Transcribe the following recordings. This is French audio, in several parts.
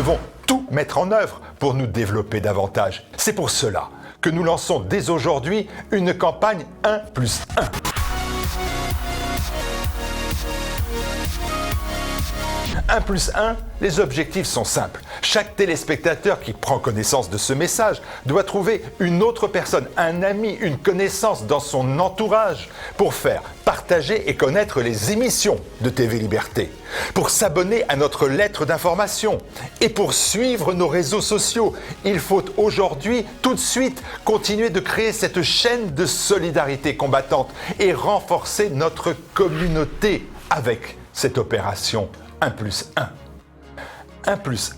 devons tout mettre en œuvre pour nous développer davantage. C'est pour cela que nous lançons dès aujourd'hui une campagne 1+1. 1+1, les objectifs sont simples. Chaque téléspectateur qui prend connaissance de ce message doit trouver une autre personne, un ami, une connaissance dans son entourage pour faire partager et connaître les émissions de TV Liberté, pour s'abonner à notre lettre d'information et pour suivre nos réseaux sociaux. Il faut aujourd'hui, tout de suite, continuer de créer cette chaîne de solidarité combattante et renforcer notre communauté avec cette opération 1+1. 1+1.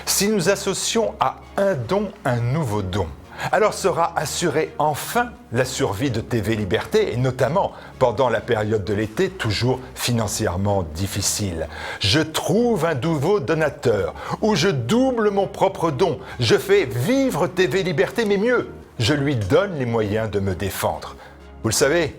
Si nous associons à un don un nouveau don, alors sera assurée enfin la survie de TV Liberté et notamment pendant la période de l'été toujours financièrement difficile. Je trouve un nouveau donateur ou je double mon propre don. Je fais vivre TV Liberté, mais mieux, je lui donne les moyens de me défendre. Vous le savez,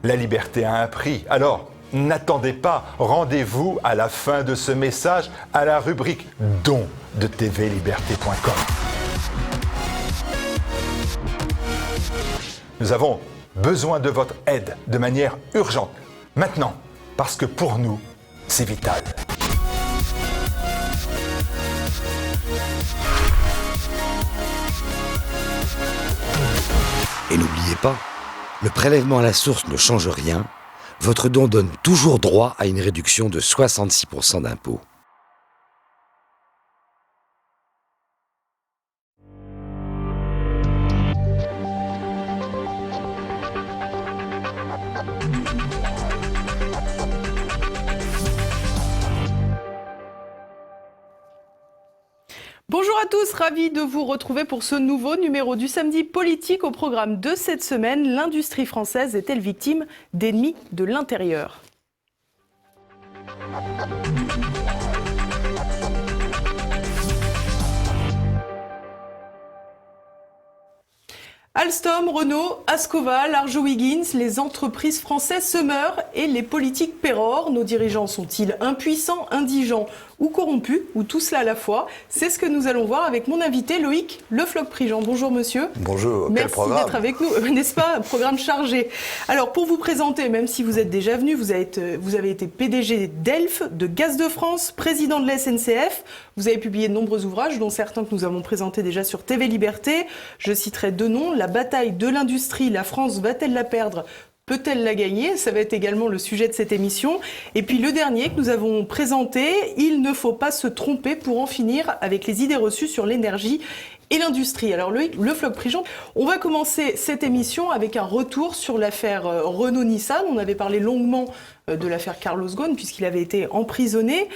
la liberté a un prix. Alors, n'attendez pas, rendez-vous à la fin de ce message à la rubrique Dons de tvliberté.com. Nous avons besoin de votre aide de manière urgente, maintenant, parce que pour nous, c'est vital. Et n'oubliez pas, le prélèvement à la source ne change rien. Votre don donne toujours droit à une réduction de 66% d'impôts. Bonjour à tous, ravi de vous retrouver pour ce nouveau numéro du Samedi Politique. Au programme de cette semaine, l'industrie française est-elle victime d'ennemis de l'intérieur ? Alstom, Renault, Ascoval, Arjowiggins, les entreprises françaises se meurent et les politiques pérorent. Nos dirigeants sont-ils impuissants, indigents ou corrompus, ou tout cela à la fois? C'est ce que nous allons voir avec mon invité Loïc Le Floch-Prigent. Bonjour monsieur. Bonjour, merci d'être avec nous, n'est-ce pas? Un programme chargé. Alors pour vous présenter, même si vous êtes déjà venu, vous avez été PDG d'Elf, de Gaz de France, président de la SNCF. Vous avez publié de nombreux ouvrages, dont certains que nous avons présentés déjà sur TV Liberté. Je citerai deux noms: La bataille de l'industrie, la France va-t-elle la perdre ? Peut-elle la gagner? Ça va être également le sujet de cette émission. Et puis le dernier que nous avons présenté, Il ne faut pas se tromper pour en finir avec les idées reçues sur l'énergie et l'industrie. Alors Loïc Le Floch-Prigent, on va commencer cette émission avec un retour sur l'affaire Renault-Nissan. On avait parlé longuement de l'affaire Carlos Ghosn puisqu'il avait été emprisonné.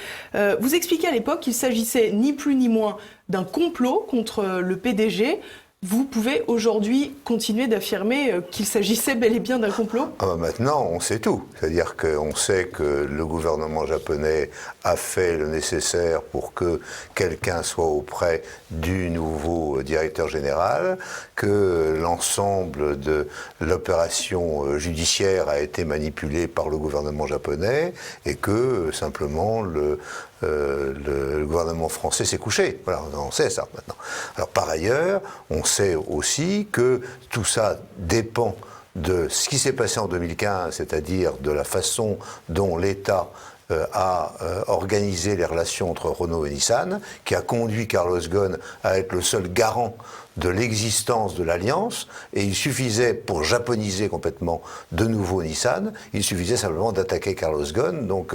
Vous expliquez à l'époque qu'il s'agissait ni plus ni moins d'un complot contre le PDG. Vous pouvez aujourd'hui continuer d'affirmer qu'il s'agissait bel et bien d'un complot ? Maintenant, on sait tout. C'est-à-dire qu'on sait que le gouvernement japonais a fait le nécessaire pour que quelqu'un soit auprès du nouveau directeur général, que l'ensemble de l'opération judiciaire a été manipulé par le gouvernement japonais et que simplement le gouvernement français s'est couché. Voilà, on sait ça maintenant. Alors par ailleurs, on sait aussi que tout ça dépend de ce qui s'est passé en 2015, c'est-à-dire de la façon dont l'État a organisé les relations entre Renault et Nissan, qui a conduit Carlos Ghosn à être le seul garant de l'existence de l'alliance, et il suffisait, pour japoniser complètement de nouveau Nissan, il suffisait simplement d'attaquer Carlos Ghosn. Donc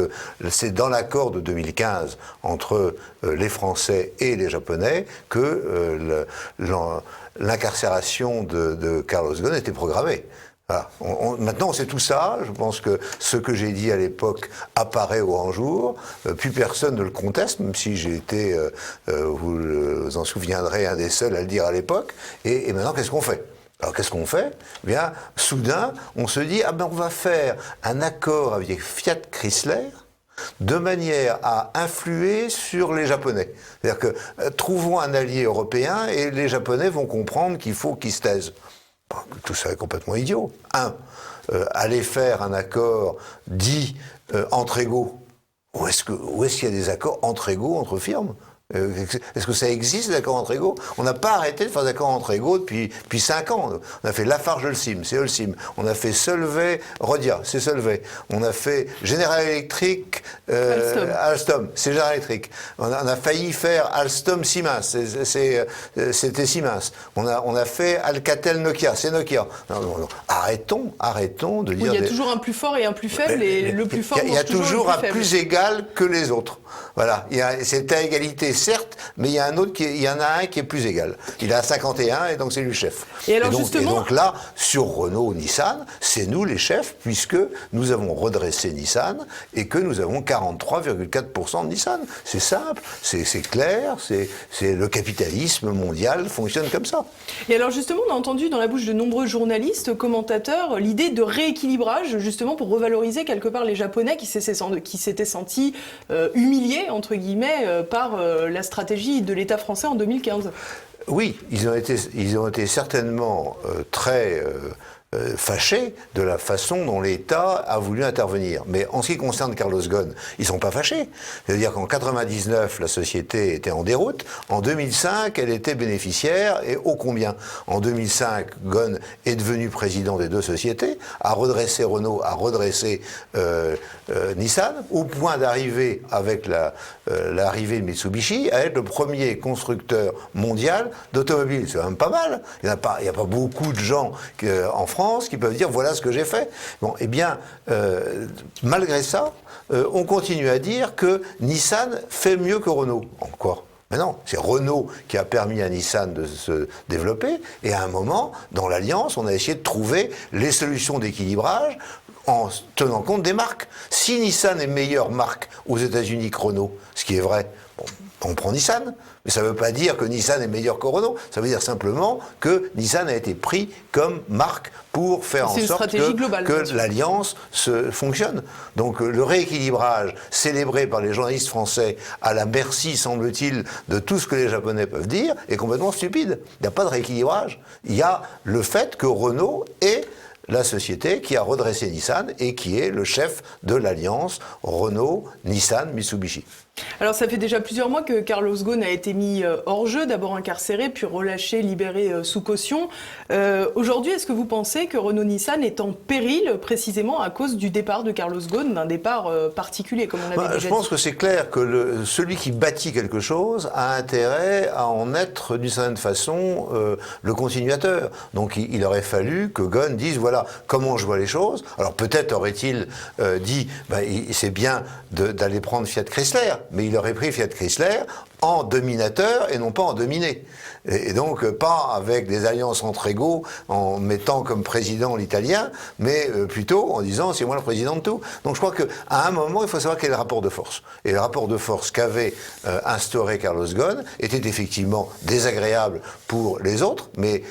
c'est dans l'accord de 2015 entre les Français et les Japonais que l'incarcération de Carlos Ghosn était programmée. Voilà. Maintenant, on sait tout ça. Je pense que ce que j'ai dit à l'époque apparaît au grand jour. Plus personne ne le conteste, même si j'ai été, vous en souviendrez, un des seuls à le dire à l'époque. Et maintenant, qu'est-ce qu'on fait ? Alors, qu'est-ce qu'on fait ? Eh bien, soudain, on se dit, on va faire un accord avec Fiat Chrysler de manière à influer sur les Japonais. C'est-à-dire que trouvons un allié européen et les Japonais vont comprendre qu'il faut qu'ils se taisent. Tout ça est complètement idiot. Aller faire un accord dit entre égaux. Où est-ce qu'il y a des accords entre égaux, entre firmes ? Est-ce que ça existe, l'accord entre égaux? On n'a pas arrêté de faire des accords entre égaux depuis 5 ans. On a fait Lafarge-Holcim, c'est Holcim. On a fait Solvay-Rodia, c'est Solvay. On a fait General Electric, Alstom, c'est General Electric. On a failli faire Alstom-Siemens, c'était Siemens. On a fait Alcatel-Nokia, c'est Nokia. Non. Arrêtons de dire... Il y a toujours un plus fort et un plus faible, et le plus fort... Il y a toujours un plus égal que les autres. Voilà, c'est à égalité, certes, mais il y en a un qui est plus égal. Il a 51 et donc c'est lui le chef. Et donc là, sur Renault, Nissan, c'est nous les chefs, puisque nous avons redressé Nissan et que nous avons 43,4% de Nissan. C'est simple, c'est clair, c'est le capitalisme mondial fonctionne comme ça. Et alors justement, on a entendu dans la bouche de nombreux journalistes, commentateurs, l'idée de rééquilibrage, justement pour revaloriser quelque part les Japonais qui s'étaient sentis humiliés, entre guillemets, par la stratégie de l'État français en 2015. Oui, ils ont été certainement très fâchés de la façon dont l'État a voulu intervenir. Mais en ce qui concerne Carlos Ghosn, ils ne sont pas fâchés. C'est-à-dire qu'en 1999, la société était en déroute. En 2005, elle était bénéficiaire, et ô combien. En 2005, Ghosn est devenu président des deux sociétés, a redressé Renault, a redressé Nissan, au point d'arriver, avec l'arrivée de Mitsubishi, à être le premier constructeur mondial d'automobiles. C'est quand même pas mal. Il n'y a pas beaucoup de gens en France qui peuvent dire voilà ce que j'ai fait. Bon, eh bien, malgré ça, on continue à dire que Nissan fait mieux que Renault. Encore. Mais non, c'est Renault qui a permis à Nissan de se développer, et à un moment, dans l'Alliance, on a essayé de trouver les solutions d'équilibrage en tenant compte des marques. Si Nissan est meilleure marque aux États-Unis que Renault, ce qui est vrai, bon, on prend Nissan. Mais ça ne veut pas dire que Nissan est meilleur que Renault. Ça veut dire simplement que Nissan a été pris comme marque pour faire en sorte que l'alliance fonctionne. Donc le rééquilibrage célébré par les journalistes français à la merci, semble-t-il, de tout ce que les Japonais peuvent dire est complètement stupide. Il n'y a pas de rééquilibrage. Il y a le fait que Renault est la société qui a redressé Nissan et qui est le chef de l'alliance Renault-Nissan-Mitsubishi. Alors ça fait déjà plusieurs mois que Carlos Ghosn a été mis hors jeu, d'abord incarcéré, puis relâché, libéré sous caution. Aujourd'hui, est-ce que vous pensez que Renault-Nissan est en péril précisément à cause du départ de Carlos Ghosn, d'un départ particulier, comme on l'avait déjà dit? Je pense que c'est clair que celui qui bâtit quelque chose a intérêt à en être d'une certaine façon le continuateur. Donc il aurait fallu que Ghosn dise voilà comment je vois les choses. Alors peut-être aurait-il dit c'est bien d'aller prendre Fiat Chrysler, mais il aurait pris Fiat Chrysler en dominateur et non pas en dominé. Et donc pas avec des alliances entre égaux en mettant comme président l'Italien, mais plutôt en disant c'est moi le président de tout. Donc je crois qu'à un moment il faut savoir quel est le rapport de force. Et le rapport de force qu'avait instauré Carlos Ghosn était effectivement désagréable pour les autres, mais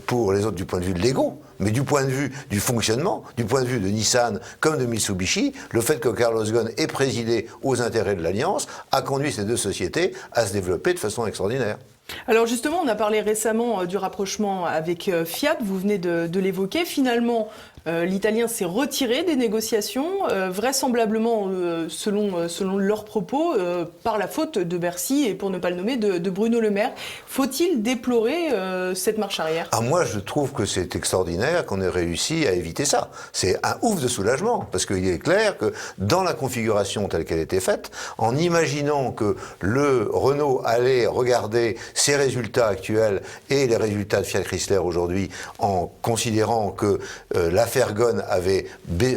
pour les autres du point de vue de l'ego. Mais du point de vue du fonctionnement, du point de vue de Nissan comme de Mitsubishi, le fait que Carlos Ghosn ait présidé aux intérêts de l'Alliance a conduit ces deux sociétés à se développer de façon extraordinaire. Alors justement, on a parlé récemment du rapprochement avec Fiat, vous venez de l'évoquer. Finalement, l'Italien s'est retiré des négociations, vraisemblablement, selon leurs propos, par la faute de Bercy et pour ne pas le nommer, de Bruno Le Maire. Faut-il déplorer cette marche arrière ? Moi, je trouve que c'est extraordinaire qu'on ait réussi à éviter ça. C'est un ouf de soulagement, parce qu'il est clair que dans la configuration telle qu'elle était faite, en imaginant que le Renault allait regarder ses résultats actuels et les résultats de Fiat Chrysler aujourd'hui, en considérant que l'affaire Ghosn avait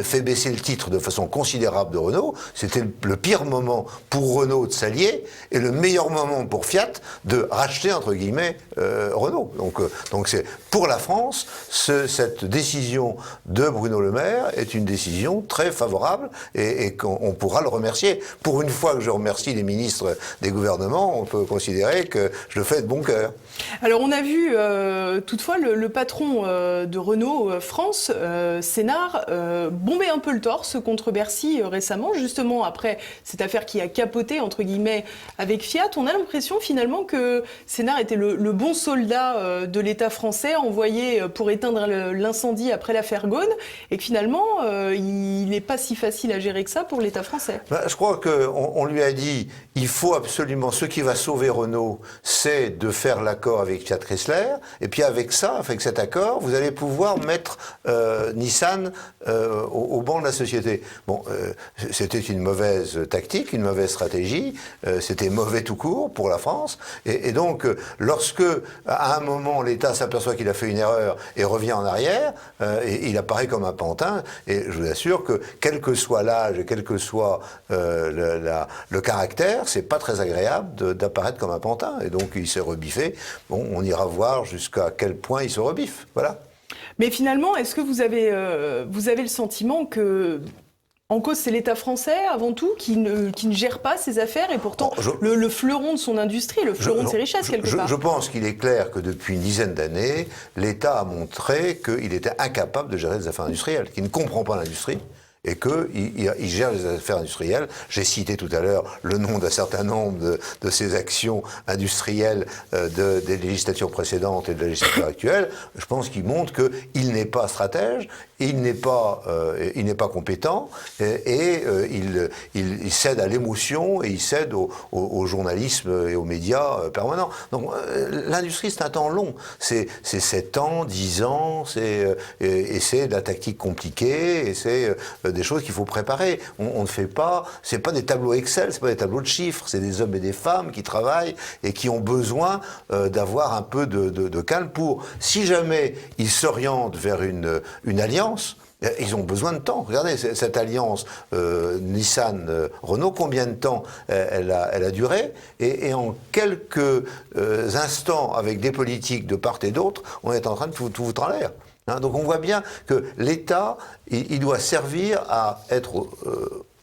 fait baisser le titre de façon considérable de Renault, c'était le pire moment pour Renault de s'allier et le meilleur moment pour Fiat de racheter entre guillemets Renault. Donc c'est pour la France, cette décision de Bruno Le Maire est une décision très favorable et qu'on pourra le remercier. Pour une fois que je remercie les ministres des gouvernements, on peut considérer que je le fais fait de bon cœur. Alors on a vu toutefois le patron de Renault France, Sénart, bomber un peu le torse contre Bercy récemment, justement après cette affaire qui a capoté entre guillemets avec Fiat. On a l'impression finalement que Sénart était le bon soldat de l'État français envoyé pour éteindre l'incendie après l'affaire Ghosn et que finalement il n'est pas si facile à gérer que ça pour l'État français. Je crois qu'on lui a dit il faut absolument, ce qui va sauver Renault, c'est de faire l'accord avec Fiat Chrysler, et puis avec ça, avec cet accord, vous allez pouvoir mettre Nissan au banc de la société. Bon, c'était une mauvaise tactique, une mauvaise stratégie, c'était mauvais tout court pour la France, et donc lorsque, à un moment, l'État s'aperçoit qu'il a fait une erreur et revient en arrière, et il apparaît comme un pantin, et je vous assure que, quel que soit l'âge, quel que soit le caractère, c'est pas très agréable d'apparaître comme un pantin, et donc il s'est rebiffé. Bon, on ira voir jusqu'à quel point il se rebiffe, voilà. Mais finalement, est-ce que vous avez le sentiment que en cause c'est l'État français avant tout qui ne gère pas ses affaires et pourtant le fleuron de son industrie, le fleuron de ses richesses quelque part. Je pense qu'il est clair que depuis une dizaine d'années, l'État a montré qu'il était incapable de gérer les affaires industrielles, qu'il ne comprend pas l'industrie. Et qu'il gère les affaires industrielles. J'ai cité tout à l'heure le nom d'un certain nombre de ces actions industrielles des législatures précédentes et de la législature actuelle. Je pense qu'il montre qu'il n'est pas stratège, il n'est pas compétent, et il cède à l'émotion et il cède au journalisme et aux médias permanents. Donc l'industrie, c'est un temps long. C'est 7 ans, 10 ans, et c'est de la tactique compliquée, et c'est des choses qu'il faut préparer. On ne fait pas, c'est pas des tableaux Excel, c'est pas des tableaux de chiffres, c'est des hommes et des femmes qui travaillent et qui ont besoin d'avoir un peu de calme pour, si jamais ils s'orientent vers une alliance, ils ont besoin de temps. Regardez, cette alliance Nissan-Renault, combien de temps elle a duré, et en quelques instants, avec des politiques de part et d'autre, on est en train de tout foutre en l'air. Donc on voit bien que l'État, il doit servir à être,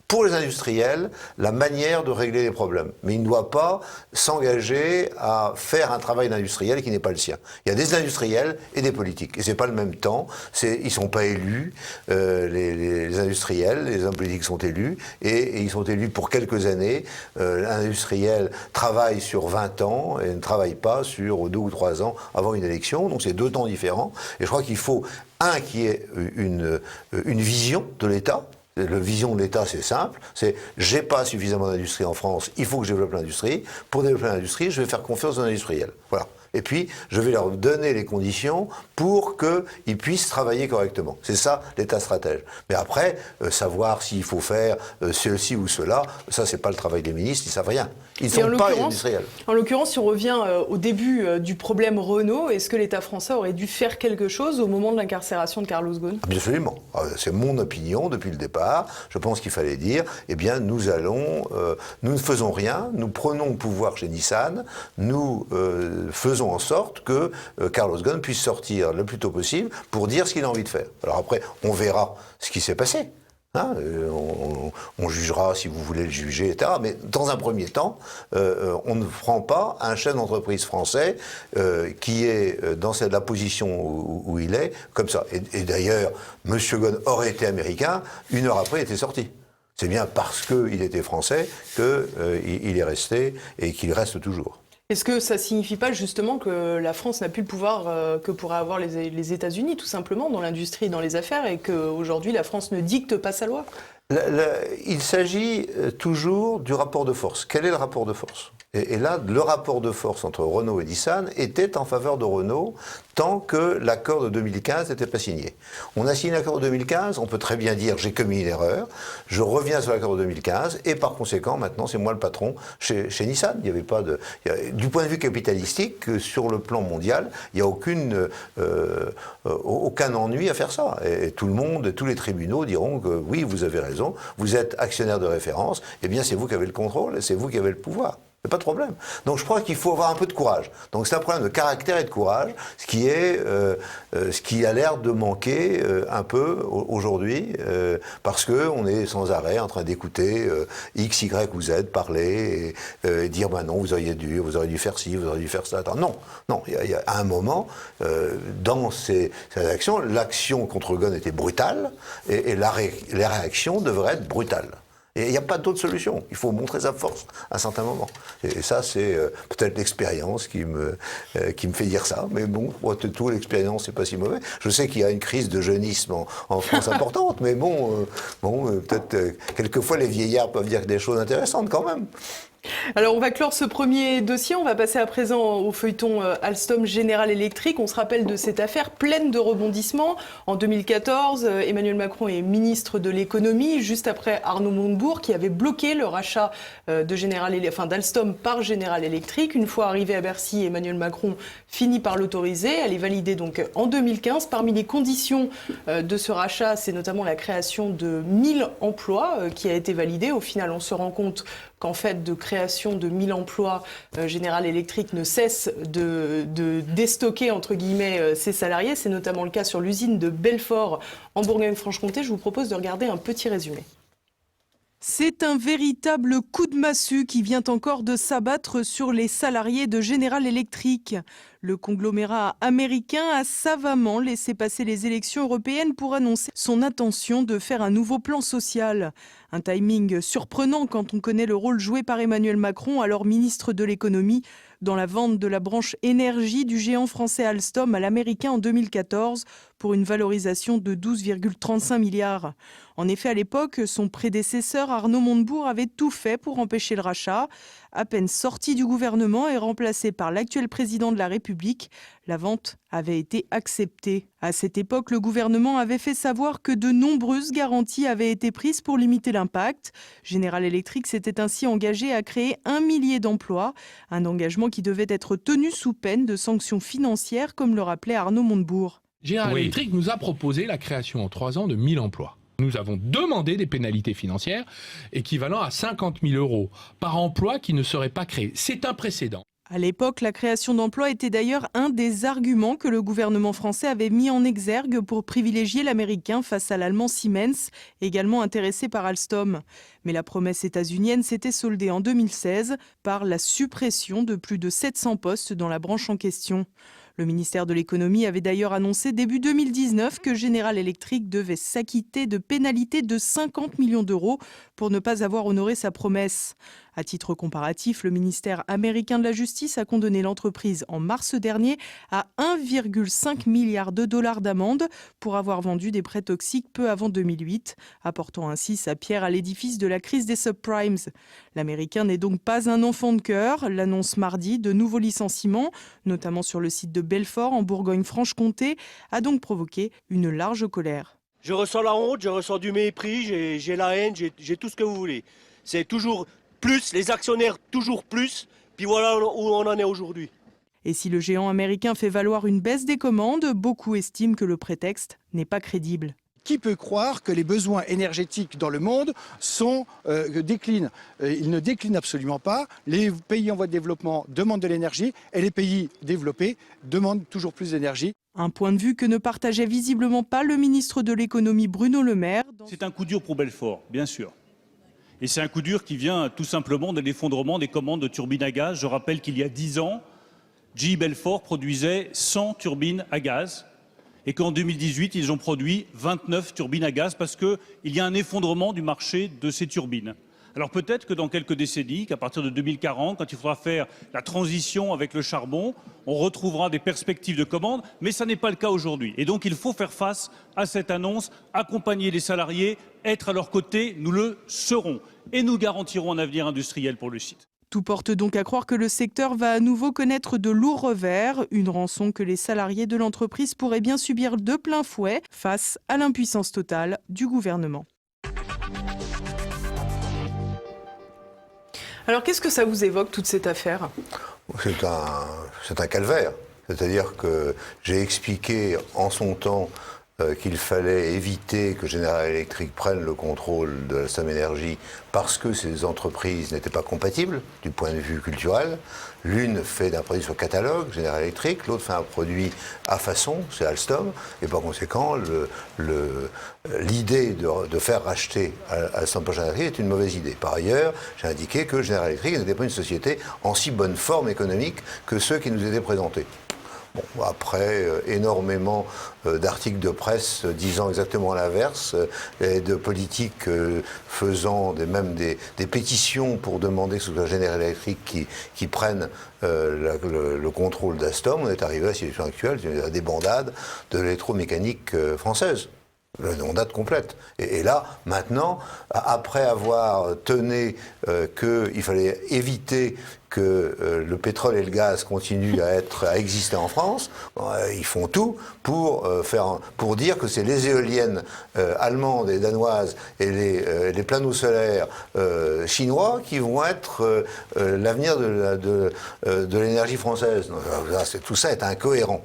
pour les industriels, la manière de régler les problèmes. Mais il ne doit pas s'engager à faire un travail d'industriel qui n'est pas le sien. Il y a des industriels et des politiques. Et c'est pas le même temps. Ils sont pas élus, les industriels, les hommes politiques sont élus, et ils sont élus pour quelques années. L'industriel travaille sur 20 ans et ne travaille pas sur 2 ou 3 ans avant une élection. Donc c'est 2 temps différents. Et je crois qu'il faut, qu'il y ait une vision de l'État. La vision de l'État, c'est simple, c'est j'ai pas suffisamment d'industrie en France, il faut que je développe l'industrie. Pour développer l'industrie, je vais faire confiance aux industriels. Voilà. Et puis, je vais leur donner les conditions pour qu'ils puissent travailler correctement. C'est ça, l'État stratège. Mais après, savoir s'il faut faire ceci ou cela, ça, c'est pas le travail des ministres, ils savent rien. Ils ne sont pas industriels. En l'occurrence, si on revient au début du problème Renault, est-ce que l'État français aurait dû faire quelque chose au moment de l'incarcération de Carlos Ghosn ? Absolument. C'est mon opinion depuis le départ. Je pense qu'il fallait dire, eh bien, nous ne faisons rien, nous prenons le pouvoir chez Nissan, nous faisons en sorte que Carlos Ghosn puisse sortir le plus tôt possible pour dire ce qu'il a envie de faire. Alors après, on verra ce qui s'est passé. On jugera si vous voulez le juger, etc. Mais dans un premier temps, on ne prend pas un chef d'entreprise français qui est dans la position où il est, comme ça. Et d'ailleurs, M. Ghosn aurait été américain, 1 heure après, il était sorti. C'est bien parce qu'il était français qu'il est resté et qu'il reste toujours. Est-ce que ça ne signifie pas justement que la France n'a plus le pouvoir que pourraient avoir les États-Unis, tout simplement, dans l'industrie et dans les affaires, et qu'aujourd'hui la France ne dicte pas sa loi ? Il s'agit toujours du rapport de force. Quel est le rapport de force ? Et là, le rapport de force entre Renault et Nissan était en faveur de Renault tant que l'accord de 2015 n'était pas signé. On a signé l'accord de 2015, on peut très bien dire j'ai commis une erreur, je reviens sur l'accord de 2015 et par conséquent maintenant c'est moi le patron chez Nissan. Il n'y avait pas du point de vue capitalistique, sur le plan mondial, il n'y a aucun ennui à faire ça. Et tout le monde, tous les tribunaux diront que oui, vous avez raison, vous êtes actionnaire de référence, eh bien c'est vous qui avez le contrôle, c'est vous qui avez le pouvoir. Il n'y a pas de problème. Donc je crois qu'il faut avoir un peu de courage. Donc c'est un problème de caractère et de courage, ce qui a l'air de manquer un peu aujourd'hui, parce qu'on est sans arrêt en train d'écouter X, Y ou Z parler et dire non, vous auriez dû faire ci, vous auriez dû faire ça. Attends, non, il y a un moment, dans ces actions, l'action contre le gun était brutale et les réactions devraient être brutales. Et il n'y a pas d'autre solution. Il faut montrer sa force à un certain moment. Et ça, c'est peut-être l'expérience qui me fait dire ça. Mais bon, tout l'expérience, c'est pas si mauvais. Je sais qu'il y a une crise de jeunisme en France importante, mais peut-être quelquefois les vieillards peuvent dire des choses intéressantes quand même. Alors on va clore ce premier dossier, on va passer à présent au feuilleton Alstom General Electric. On se rappelle de cette affaire pleine de rebondissements. En 2014, Emmanuel Macron est ministre de l'économie, juste après Arnaud Montebourg qui avait bloqué le rachat d'Alstom par General Electric. Une fois arrivé à Bercy, Emmanuel Macron finit par l'autoriser. Elle est validée donc en 2015. Parmi les conditions de ce rachat, c'est notamment la création de 1000 emplois qui a été validée. Au final, on se rend compte qu'en fait, de création de 1000 emplois, General Electric ne cesse de déstocker, entre guillemets, ses salariés. C'est notamment le cas sur l'usine de Belfort, en Bourgogne-Franche-Comté. Je vous propose de regarder un petit résumé. C'est un véritable coup de massue qui vient encore de s'abattre sur les salariés de General Electric. Le conglomérat américain a savamment laissé passer les élections européennes pour annoncer son intention de faire un nouveau plan social. Un timing surprenant quand on connaît le rôle joué par Emmanuel Macron, alors ministre de l'économie, dans la vente de la branche énergie du géant français Alstom à l'américain en 2014 pour une valorisation de 12,35 milliards. En effet, à l'époque, son prédécesseur Arnaud Montebourg avait tout fait pour empêcher le rachat. À peine sorti du gouvernement et remplacé par l'actuel président de la République, la vente avait été acceptée. À cette époque, le gouvernement avait fait savoir que de nombreuses garanties avaient été prises pour limiter l'impact. General Electric s'était ainsi engagé à créer 1 millier d'emplois, un engagement qui devait être tenu sous peine de sanctions financières, comme le rappelait Arnaud Montebourg. General Electric nous a proposé la création en 3 ans de 1000 emplois. Nous avons demandé des pénalités financières équivalent à 50 000 € par emploi qui ne serait pas créé. C'est un précédent. À l'époque, la création d'emplois était d'ailleurs un des arguments que le gouvernement français avait mis en exergue pour privilégier l'américain face à l'allemand Siemens, également intéressé par Alstom. Mais la promesse états-unienne s'était soldée en 2016 par la suppression de plus de 700 postes dans la branche en question. Le ministère de l'économie avait d'ailleurs annoncé début 2019 que General Electric devait s'acquitter de pénalités de 50 millions d'euros pour ne pas avoir honoré sa promesse. À titre comparatif, le ministère américain de la Justice a condamné l'entreprise en mars dernier à 1,5 milliard de dollars d'amende pour avoir vendu des prêts toxiques peu avant 2008, apportant ainsi sa pierre à l'édifice de la crise des subprimes. L'américain n'est donc pas un enfant de cœur. L'annonce mardi de nouveaux licenciements, notamment sur le site de Belfort en Bourgogne-Franche-Comté, a donc provoqué une large colère. Je ressens la honte, je ressens du mépris, j'ai la haine, j'ai tout ce que vous voulez. C'est toujours plus, les actionnaires toujours plus, puis voilà où on en est aujourd'hui. Et si le géant américain fait valoir une baisse des commandes, beaucoup estiment que le prétexte n'est pas crédible. Qui peut croire que les besoins énergétiques dans le monde déclinent ? Ils ne déclinent absolument pas. Les pays en voie de développement demandent de l'énergie et les pays développés demandent toujours plus d'énergie. Un point de vue que ne partageait visiblement pas le ministre de l'économie Bruno Le Maire. C'est un coup dur pour Belfort, bien sûr. Et c'est un coup dur qui vient tout simplement de l'effondrement des commandes de turbines à gaz. Je rappelle qu'il y a 10 ans, GE Belfort produisait 100 turbines à gaz. Et qu'en 2018, ils ont produit 29 turbines à gaz parce qu'il y a un effondrement du marché de ces turbines. Alors peut-être que dans quelques décennies, qu'à partir de 2040, quand il faudra faire la transition avec le charbon, on retrouvera des perspectives de commandes, mais ça n'est pas le cas aujourd'hui. Et donc il faut faire face à cette annonce, accompagner les salariés, être à leur côté, nous le serons. Et nous garantirons un avenir industriel pour le site. Tout porte donc à croire que le secteur va à nouveau connaître de lourds revers, une rançon que les salariés de l'entreprise pourraient bien subir de plein fouet face à l'impuissance totale du gouvernement. Alors qu'est-ce que ça vous évoque, toute cette affaire ? C'est un calvaire. C'est-à-dire que j'ai expliqué en son temps qu'il fallait éviter que General Electric prenne le contrôle de Alstom Énergie parce que ces entreprises n'étaient pas compatibles du point de vue culturel. L'une fait d'un produit sur catalogue, General Electric, l'autre fait un produit à façon, c'est Alstom, et par conséquent, l'idée de faire racheter Alstom par General Electric est une mauvaise idée. Par ailleurs, j'ai indiqué que General Electric n'était pas une société en si bonne forme économique que ceux qui nous étaient présentés. Bon, après, énormément d'articles de presse disant exactement l'inverse, et de politiques faisant même des pétitions pour demander que ce soit General Electric qui prenne le contrôle d'Alstom. On est arrivé à la situation actuelle, c'est la débandade de l'électromécanique française. La débandade complète. Et là, maintenant, après avoir tenu qu'il fallait éviter que le pétrole et le gaz continuent à exister en France, ils font tout pour dire que c'est les éoliennes allemandes et danoises et les panneaux solaires chinois qui vont être l'avenir de l'énergie française. Tout ça est incohérent.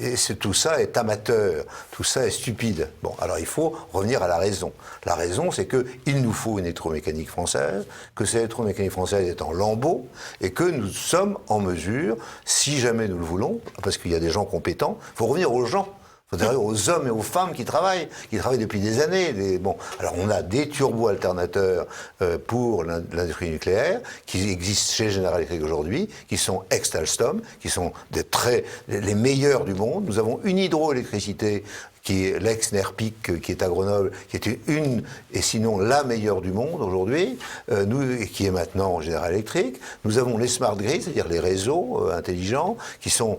Et tout ça est amateur, tout ça est stupide. Bon, alors il faut revenir à la raison. La raison, c'est qu'il nous faut une électromécanique française, que cette électromécanique française est en lambeaux, et que nous sommes en mesure, si jamais nous le voulons, parce qu'il y a des gens compétents, il faut revenir aux gens. Il faut dire aux hommes et aux femmes qui travaillent depuis des années. Bon, alors on a des turbo-alternateurs pour l'industrie nucléaire qui existent chez General Electric aujourd'hui, qui sont ex-Alstom, qui sont les meilleurs du monde. Nous avons une hydroélectricité qui est l'ex-NERPIC, qui est à Grenoble, qui était une, et sinon la meilleure du monde aujourd'hui, qui est maintenant General Electric. Nous avons les smart grids, c'est-à-dire les réseaux intelligents, qui sont...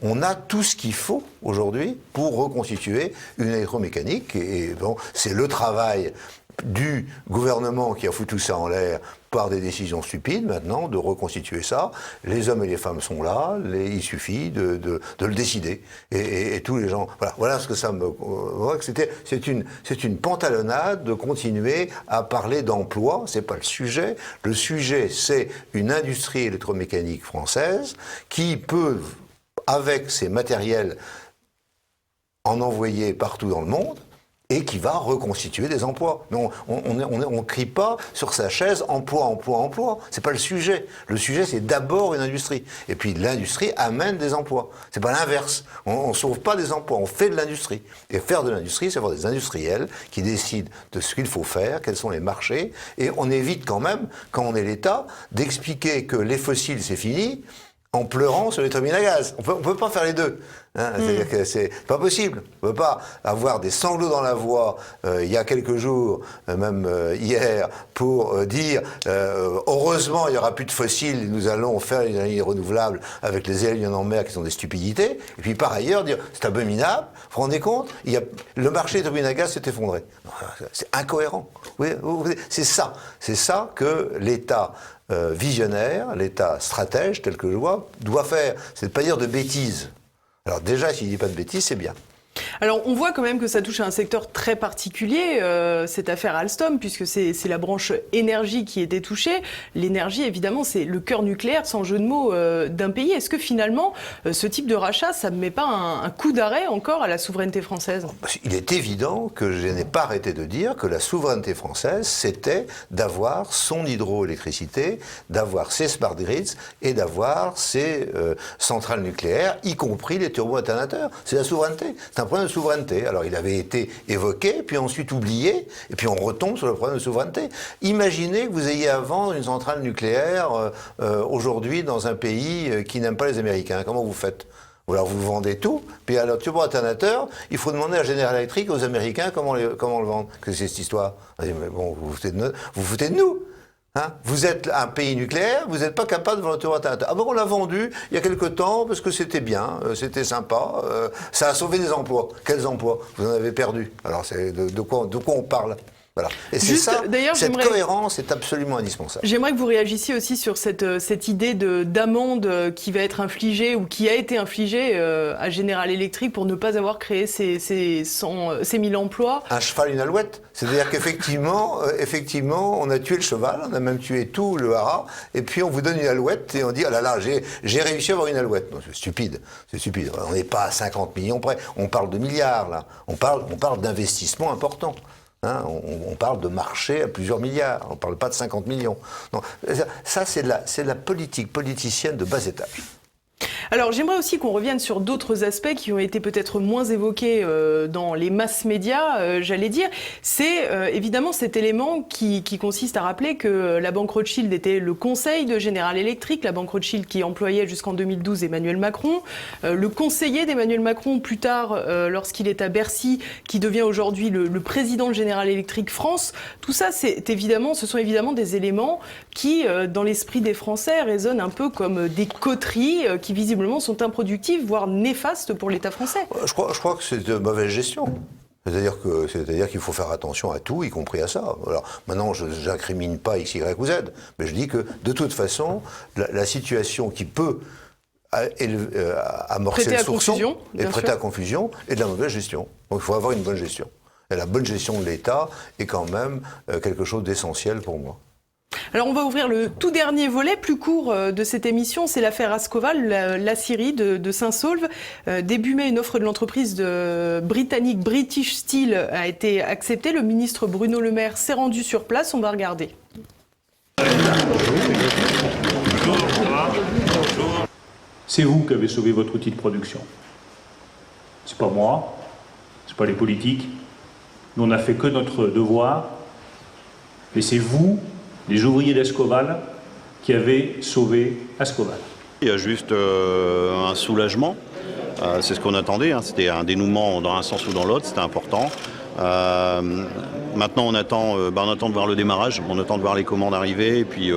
on a tout ce qu'il faut aujourd'hui pour reconstituer une électromécanique. Et bon, c'est le travail du gouvernement qui a foutu ça en l'air par des décisions stupides maintenant, de reconstituer ça. Les hommes et les femmes sont là, il suffit de le décider. Et tous les gens... Voilà ce que ça me... C'est une pantalonnade de continuer à parler d'emploi, c'est pas le sujet. Le sujet, c'est une industrie électromécanique française qui peut, avec ses matériels, en envoyer partout dans le monde, et qui va reconstituer des emplois. Mais on crie pas sur sa chaise emploi, emploi, emploi. C'est pas le sujet. Le sujet, c'est d'abord une industrie. Et puis l'industrie amène des emplois. C'est pas l'inverse. On sauve pas des emplois, on fait de l'industrie. Et faire de l'industrie, c'est avoir des industriels qui décident de ce qu'il faut faire, quels sont les marchés. Et on évite quand même, quand on est l'État, d'expliquer que les fossiles, c'est fini, en pleurant sur les turbines à gaz. On peut pas faire les deux. C'est-à-dire que c'est pas possible. On peut pas avoir des sanglots dans la voix il y a quelques jours, même hier, pour dire heureusement il y aura plus de fossiles, nous allons faire les énergies renouvelables avec les éoliennes en mer qui sont des stupidités. Et puis par ailleurs dire c'est abominable. Vous vous rendez compte, le marché des turbines à gaz s'est effondré. C'est incohérent. Oui, c'est ça que l'État visionnaire, l'État stratège tel que je vois, doit faire. C'est de pas dire de bêtises. Alors déjà, s'il ne dit pas de bêtises, c'est bien. Alors, on voit quand même que ça touche à un secteur très particulier, cette affaire Alstom, puisque c'est la branche énergie qui était touchée. L'énergie, évidemment, c'est le cœur nucléaire, sans jeu de mots, d'un pays. Est-ce que finalement, ce type de rachat, ça ne met pas un coup d'arrêt encore à la souveraineté française ? Il est évident que je n'ai pas arrêté de dire que la souveraineté française, c'était d'avoir son hydroélectricité, d'avoir ses smart grids et d'avoir ses centrales nucléaires, y compris les turbo-alternateurs. C'est la souveraineté. C'est un problème de souveraineté. Alors il avait été évoqué, puis ensuite oublié, et puis on retombe sur le problème de souveraineté. Imaginez que vous ayez à vendre une centrale nucléaire aujourd'hui dans un pays qui n'aime pas les Américains. Comment vous faites ? Alors vous vendez tout, puis à leur turbo-alternateur, il faut demander à General Electric, aux Américains, comment le vendre. Que c'est cette histoire ? Mais bon, vous vous foutez de nous. Hein, vous êtes un pays nucléaire, vous n'êtes pas capable de vendre le turbo-alternateur. Ah bon, on l'a vendu il y a quelque temps parce que c'était bien, c'était sympa, ça a sauvé des emplois. Quels emplois ? Vous en avez perdu. Alors de quoi on parle ? Voilà. Et c'est Juste, ça, d'ailleurs, cette j'aimerais- cohérence est absolument indispensable. J'aimerais que vous réagissiez aussi sur cette idée d'amende qui va être infligée ou qui a été infligée à General Electric pour ne pas avoir créé ces 1000 emplois. Un cheval, une alouette. C'est-à-dire qu'effectivement, effectivement, on a tué le cheval, on a même tué tout le haras, et puis on vous donne une alouette et on dit, ah là là, j'ai réussi à avoir une alouette. Non, c'est stupide, c'est stupide. On n'est pas à 50 millions près, on parle de milliards là, on parle d'investissements importants. Hein, on parle de marché à plusieurs milliards, on ne parle pas de 50 millions. Non, ça, c'est de la politique politicienne de bas étage. Alors j'aimerais aussi qu'on revienne sur d'autres aspects qui ont été peut-être moins évoqués dans les masses médias, j'allais dire. C'est évidemment cet élément qui consiste à rappeler que la banque Rothschild était le conseil de General Electric, la banque Rothschild qui employait jusqu'en 2012 Emmanuel Macron, le conseiller d'Emmanuel Macron plus tard lorsqu'il est à Bercy, qui devient aujourd'hui le président de General Electric France. Tout ça, ce sont évidemment des éléments qui, dans l'esprit des Français, résonnent un peu comme des coteries qui visiblement sont improductives, voire néfastes pour l'État français. Je crois que c'est de mauvaise gestion. C'est-à-dire qu'il faut faire attention à tout, y compris à ça. Alors maintenant, je n'incrimine pas X, Y ou Z, mais je dis que de toute façon, la situation qui peut amorcer Prêter le à confusion, soupçon et bien prêter sûr. à confusion est de la mauvaise gestion. Donc il faut avoir une bonne gestion. Et la bonne gestion de l'État est quand même quelque chose d'essentiel pour moi. Alors on va ouvrir le tout dernier volet, plus court de cette émission, c'est l'affaire Ascoval, l'aciérie de Saint-Saulve. Début mai, une offre de l'entreprise britannique British Steel a été acceptée. Le ministre Bruno Le Maire s'est rendu sur place, on va regarder. C'est vous qui avez sauvé votre outil de production. C'est pas moi, c'est pas les politiques. Nous, on n'a fait que notre devoir. Et c'est vous, les ouvriers d'Ascoval, qui avez sauvé Ascoval. Il y a juste un soulagement. C'est ce qu'on attendait. Hein. C'était un dénouement dans un sens ou dans l'autre. C'était important. Maintenant, on attend de voir le démarrage. On attend de voir les commandes arriver. Et puis,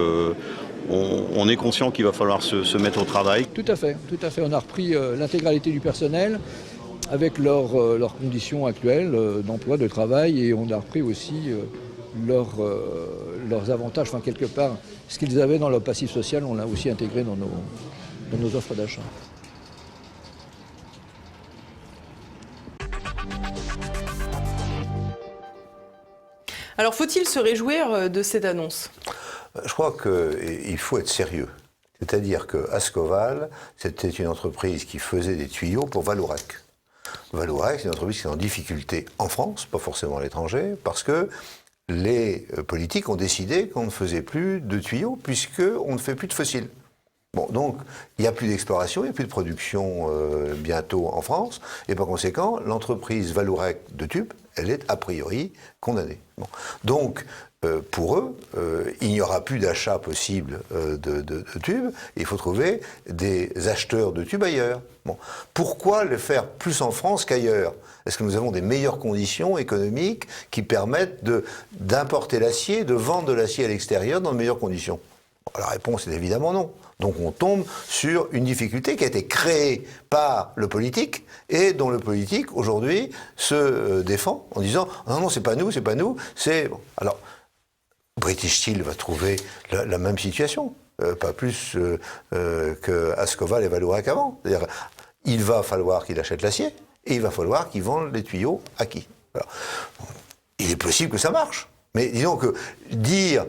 on est conscient qu'il va falloir se mettre au travail. Tout à fait. On a repris l'intégralité du personnel avec leurs conditions actuelles d'emploi, de travail, et on a repris aussi leurs avantages, enfin quelque part, ce qu'ils avaient dans leur passif social, on l'a aussi intégré dans nos offres d'achat. Alors faut-il se réjouir de cette annonce ? Je crois qu'il faut être sérieux. C'est-à-dire que Ascoval, c'était une entreprise qui faisait des tuyaux pour Vallourec. Vallourec, c'est une entreprise qui est en difficulté en France, pas forcément à l'étranger, parce que les politiques ont décidé qu'on ne faisait plus de tuyaux puisqu'on ne fait plus de fossiles. Bon, donc, il n'y a plus d'exploration, il n'y a plus de production bientôt en France, et par conséquent, l'entreprise Vallourec de tubes, elle est a priori condamnée. Bon. Donc, pour eux, il n'y aura plus d'achat possible de tubes, et il faut trouver des acheteurs de tubes ailleurs. Bon. Pourquoi le faire plus en France qu'ailleurs ? Est-ce que nous avons des meilleures conditions économiques qui permettent d'importer l'acier, de vendre de l'acier à l'extérieur dans de meilleures conditions ? Bon, la réponse est évidemment non. Donc on tombe sur une difficulté qui a été créée par le politique et dont le politique aujourd'hui se défend en disant « Non, c'est pas nous, c'est… Bon. » Alors, British Steel va trouver la même situation, pas plus que Ascoval et Vallourec avant. C'est-à-dire, il va falloir qu'il achète l'acier et il va falloir qu'il vende les tuyaux à qui ? Alors, il est possible que ça marche. Mais disons que dire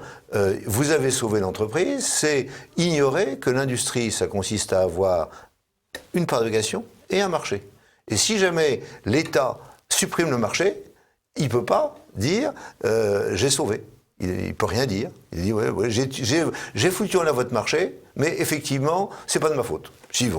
vous avez sauvé l'entreprise, c'est ignorer que l'industrie, ça consiste à avoir une fabrication et un marché. Et si jamais l'État supprime le marché, il ne peut pas dire j'ai sauvé. Il ne peut rien dire. Il dit ouais, j'ai foutu en l'air votre marché, mais effectivement, c'est pas de ma faute. J'y vais.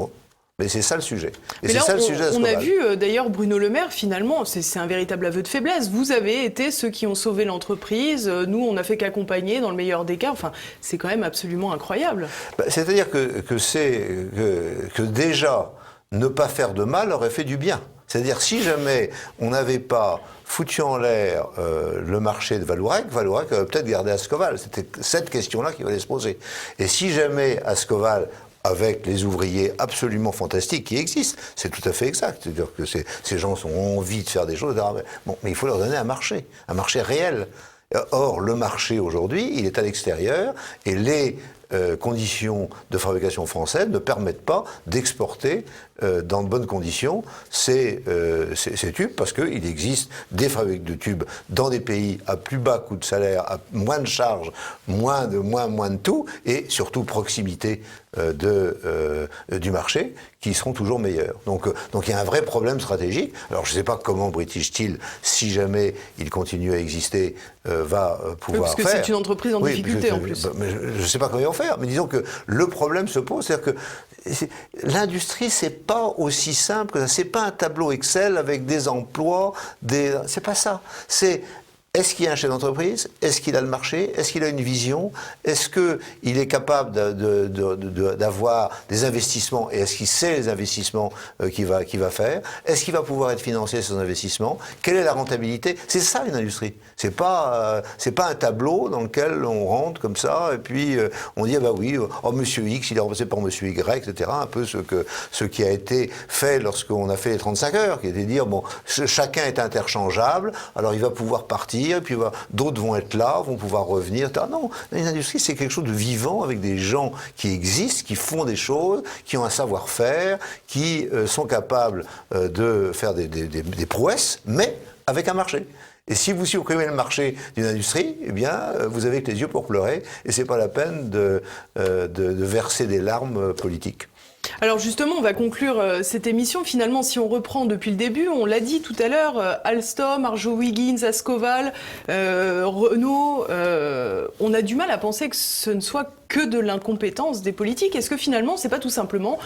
Mais c'est ça le sujet. Et mais là, c'est ça le sujet on a d'Ascoval. vu d'ailleurs Bruno Le Maire, finalement, c'est un véritable aveu de faiblesse. Vous avez été ceux qui ont sauvé l'entreprise. Nous, on n'a fait qu'accompagner dans le meilleur des cas. Enfin, c'est quand même absolument incroyable. C'est-à-dire que déjà, ne pas faire de mal aurait fait du bien. C'est-à-dire si jamais on n'avait pas foutu en l'air le marché de Vallourec aurait peut-être gardé Ascoval. C'était cette question-là qu'il fallait se poser. Et si jamais Ascoval, avec les ouvriers absolument fantastiques qui existent, c'est tout à fait exact. C'est-à-dire que ces gens ont envie de faire des choses, mais il faut leur donner un marché réel. Or, le marché aujourd'hui, il est à l'extérieur et les conditions de fabrication française ne permettent pas d'exporter dans de bonnes conditions ces tubes, parce qu'il existe des fabriques de tubes dans des pays à plus bas coût de salaire, à moins de charges, moins de tout, et surtout proximité du marché, qui seront toujours meilleurs. Donc il y a un vrai problème stratégique. Alors je ne sais pas comment British Steel, si jamais il continue à exister, va pouvoir faire. Parce que c'est une entreprise en difficulté en plus. Je ne sais pas comment ils vont faire, mais disons que le problème se pose, c'est-à-dire que l'industrie, c'est pas aussi simple que ça. C'est pas un tableau Excel avec des emplois, c'est pas ça. C'est est-ce qu'il y a un chef d'entreprise? Est-ce qu'il a le marché? Est-ce qu'il a une vision? Est-ce qu'il est capable d'avoir des investissements? Et est-ce qu'il sait les investissements qu'il va faire? Est-ce qu'il va pouvoir être financé sur ces investissements? Quelle est la rentabilité? C'est ça une industrie. C'est pas un tableau dans lequel on rentre comme ça et puis on dit ah bah oui, oh Monsieur X, il est remplacé par Monsieur Y, etc. Un peu ce qui a été fait lorsqu'on a fait les 35 heures, qui était de dire bon, chacun est interchangeable, alors il va pouvoir partir. Et puis d'autres vont être là, vont pouvoir revenir. Non, une industrie, c'est quelque chose de vivant avec des gens qui existent, qui font des choses, qui ont un savoir-faire, qui sont capables de faire des prouesses, mais avec un marché. Et si vous supprimez le marché d'une industrie, eh bien, vous avez que les yeux pour pleurer, et c'est pas la peine de verser des larmes politiques. Alors justement, on va conclure cette émission. Finalement, si on reprend depuis le début, on l'a dit tout à l'heure, Alstom, Arjowiggins, Ascoval, Renault, on a du mal à penser que ce ne soit que de l'incompétence des politiques. Est-ce que finalement, c'est pas tout simplement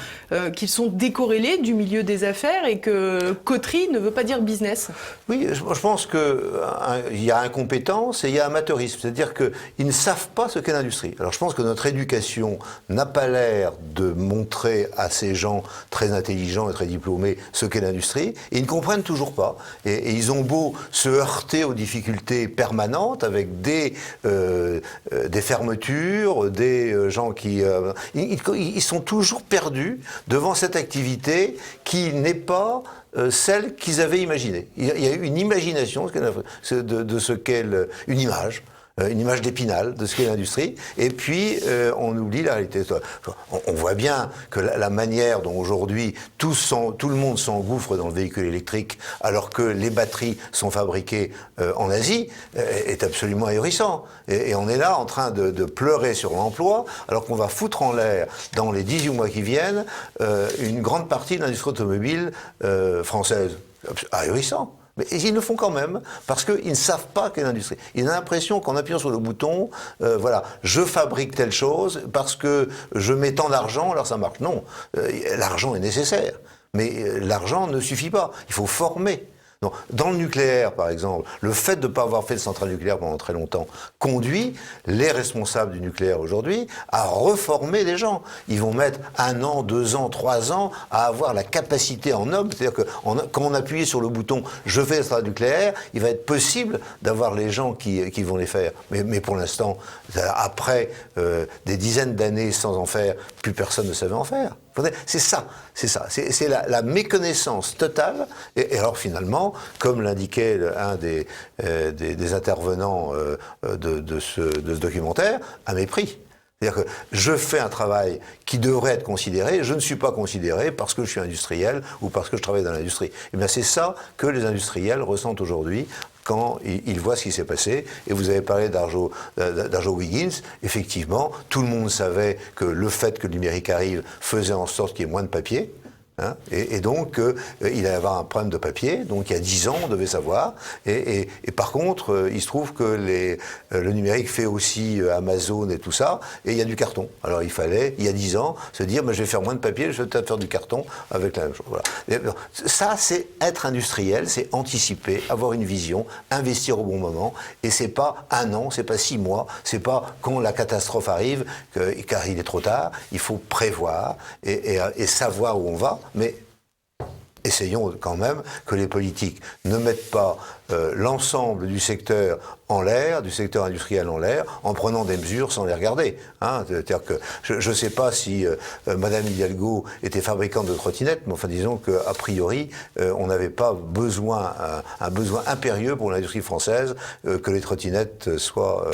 qu'ils sont décorrélés du milieu des affaires et que coterie ne veut pas dire business? Oui, je pense qu'il y a incompétence et il y a amateurisme. C'est-à-dire qu'ils ne savent pas ce qu'est l'industrie. Alors je pense que notre éducation n'a pas l'air de montrer à ces gens très intelligents et très diplômés ce qu'est l'industrie, et ils ne comprennent toujours pas. Et ils ont beau se heurter aux difficultés permanentes avec des fermetures, des gens qui... ils sont toujours perdus devant cette activité qui n'est pas celle qu'ils avaient imaginée. Il y a eu une imagination de ce qu'est une image d'Épinal de ce qu'est l'industrie, et puis on oublie la réalité. On voit bien que la manière dont aujourd'hui tout le monde s'engouffre dans le véhicule électrique alors que les batteries sont fabriquées en Asie est absolument ahurissant. Et on est là en train de pleurer sur l'emploi alors qu'on va foutre en l'air dans les 18 mois qui viennent une grande partie de l'industrie automobile française. Ahurissant. Mais ils le font quand même, parce qu'ils ne savent pas quelle industrie. Ils ont l'impression qu'en appuyant sur le bouton, voilà, je fabrique telle chose, parce que je mets tant d'argent, alors ça marche. Non, l'argent est nécessaire, mais l'argent ne suffit pas. Il faut former. Non. Dans le nucléaire, par exemple, le fait de ne pas avoir fait de centrale nucléaire pendant très longtemps conduit les responsables du nucléaire aujourd'hui à reformer les gens. Ils vont mettre 1 an, 2 ans, 3 ans à avoir la capacité en hommes. C'est-à-dire que quand on appuie sur le bouton « je fais la centrale nucléaire », il va être possible d'avoir les gens qui vont les faire. Mais pour l'instant, après des dizaines d'années sans en faire, plus personne ne savait en faire. C'est ça. C'est la méconnaissance totale. Et alors finalement, comme l'indiquait un des intervenants de ce documentaire, un mépris. C'est-à-dire que je fais un travail qui devrait être considéré, je ne suis pas considéré parce que je suis industriel ou parce que je travaille dans l'industrie. Et bien c'est ça que les industriels ressentent aujourd'hui quand ils voient ce qui s'est passé. Et vous avez parlé d'Arjowiggins. Effectivement, tout le monde savait que le fait que le numérique arrive faisait en sorte qu'il y ait moins de papier. Hein, et donc, il allait y avoir un problème de papier. Donc, il y a 10 ans, on devait savoir. Et par contre, il se trouve que le numérique fait aussi Amazon et tout ça. Et il y a du carton. Alors, il fallait, il y a 10 ans, se dire, je vais faire moins de papier, je vais peut-être faire du carton avec la même chose. Voilà. Et, ça, c'est être industriel, c'est anticiper, avoir une vision, investir au bon moment. Et c'est pas 1 an, c'est pas 6 mois, c'est pas quand la catastrophe arrive, car il est trop tard. Il faut prévoir et savoir où on va. Mais essayons quand même que les politiques ne mettent pas l'ensemble du secteur en l'air, du secteur industriel en l'air, en prenant des mesures sans les regarder. Hein. C'est-à-dire que je ne sais pas si Madame Hidalgo était fabricante de trottinettes, mais enfin disons qu'a priori, on n'avait pas besoin, un besoin impérieux pour l'industrie française que les trottinettes soient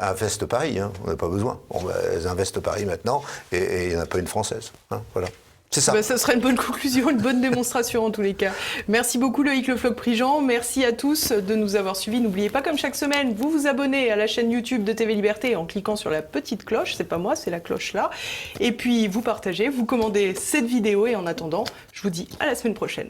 investent Paris. Hein. On n'a pas besoin. Bon, elles investent Paris maintenant et il n'y en a pas une française. Hein. Voilà. C'est ça. Ça serait une bonne conclusion, une bonne démonstration en tous les cas. Merci beaucoup Loïc Le Floch-Prigent. Merci à tous de nous avoir suivis. N'oubliez pas, comme chaque semaine, vous vous abonnez à la chaîne YouTube de TV Liberté en cliquant sur la petite cloche. C'est pas moi, c'est la cloche là. Et puis vous partagez, vous commandez cette vidéo et en attendant, je vous dis à la semaine prochaine.